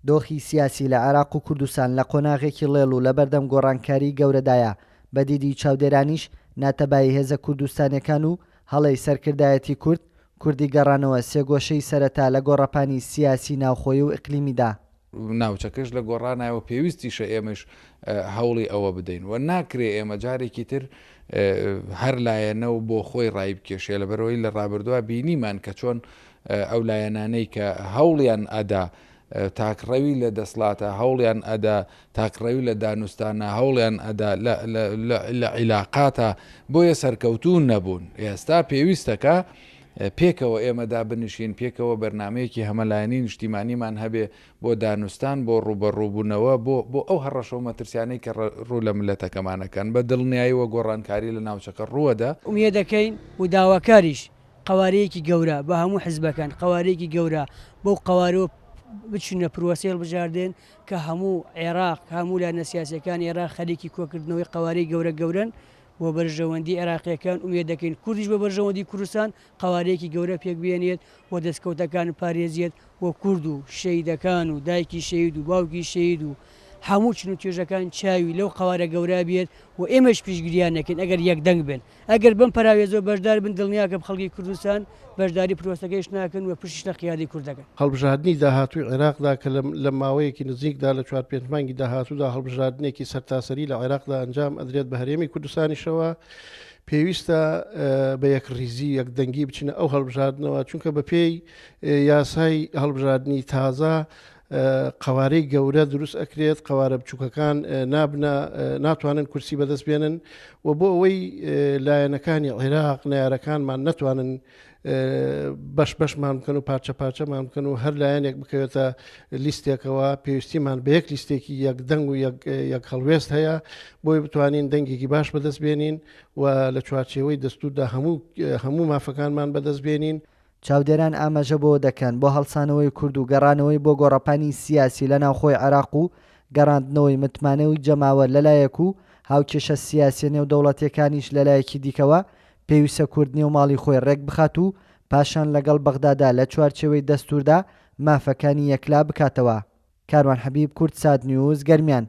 دۆخی سیاسی لە عێراق و کوردستان لە قۆناغێکی لێڵ و لە بەردەم گۆڕانکاری گەورەدایە. بە دیدی چاودێرانیش ناتەبایی هێزە کوردستانیەکان و هەڵەی سەرکردایەتی کورد کوردی گەڕانەوە سێ گۆشەی سەرەتا لە گۆڕەپانی سیاسی ناوخۆیی و ئیقلیمیدا. ناوچەکەش لە گۆڕانایەوە پێویستیشە ئێمەش هەوڵی ئەوە بدەین و ناکرێ ئێمە جارێکی تر هەر لایەنە و بۆ خۆی ڕای بکێشێ لەبەرەوەی لە ڕابردووە بینیمان کە چۆن ئەو لایەنانەی کە هەوڵیان ئەدا تاکڕەوی لە دەسڵاتە، هەوڵیان ئەدا تاکڕەوی لە دانوستانە، هەوڵیان ئەدا لە عیلاقاتە بۆیە سەرکەوتون نەبوون. ئێستا پێویستەکە پێکەوە ئێمەدا بنشین، پێکەوە بەرنمەیەکی هەمەلایەنی نیشتیمانیمان هەبێ بۆ دانوستان، بۆ ڕوبەڕووبوونەوە، بۆ ئەو هەڕەشەو مەترسیانەی کە ڕوو لە ملەتەکەمانەکەن بە دڵنیاییەوە گۆڕانکاری لە ناوچەکە ڕووەدا. ئومێ دەکەین و داواکاریش قوارەیەکی گەورە بە هەموو حزبەکان قوارەیەکی گەورە بەو قوارەوە بچونە پرۆسێل بژاردێن کە هەموو عێراق هەموو لایەنە سیاسیەکان عێراق خەریکی کۆکردنەوەی قوارەی گەورەن بۆ بەرژەوەندی عێراقیەکان ئومێ دەکەین کوردیش بە بەرژەوەندی کوردستان قوارەیەکی گەورە پێک بێنێت و دەستکەوتەکان پارێزیێت و کورد و شەیدەکان و دایکی شەید و باوکی شەید و هەموو چن و توێژەکان چاوی لەو قوارە گەورە بێت و ئێمەش پیشگریان نەکەین ئەگەر یەکدەنگ بن، ئەگەر بم پراوێزەوە بەشدار بن دڵنیاکە خەڵکی کوردستان بەشداری پرۆسەکەیش ناکەن و پشتیش لە قیادی کوردەکەن. هەڵبژاردننی داهاتووی عێراقدا کە لە ماوەیەکی نزیکدا لە 4-5 مانگی داهاتوودا هەڵبژاردنێکی سەرتاسەری لە عێراقدا ئەنجام ئەدرێت بە هەرێمی کوردستانیشەوە پێویستە بە یەکڕیزی یەکدەنگی بچینە ئەو هەڵبژاردنەوە، چونکە بە پێی یاسای هەڵبژاردننی تازە قوارەی گەورە دروست ئەکرێت، قوارە بچووکەکان ناتوانن کورسی بەدەست بێنن و بۆ ئەوەی لایەنەکانی عێراق نارەکانمان نەتوانن بەشمان بکەن و پارچەمان بکەن و هەر لایەنێک بکەوێتە لیستێکەوە. پێویستیمان بە یەک لیستێکی یەکدەنگ و یەک هەڵوێست هەیە بۆی بتوانین دەنگێکی باش بەدەست بێنین و لە چوارچێوەی دەستوردا هەموو مافەکانمان بەدەست بێنین. چاودێران ئاماژە بۆ دەکەن بۆ هەڵسانەوەی کورد و گەڕانەوەی بۆ گۆڕەپانی سیاسی لە ناوخۆی عێراق و گەڕاندنەوەی متمانەوەی جەماوە لەلایەک و هاوکێشە سیاسی نێودەوڵەتیەکانیش لەلایەکی دیکەوە پێویستە کورد نێوماڵی خۆی ڕێک بخات و پاشان لەگەڵ بەغدادا لە چوارچێوەی دەستوردا مافەکانی یەکلا بکاتەوە. کاروان حەبیب، کوردسات نیوز، گەرمیان.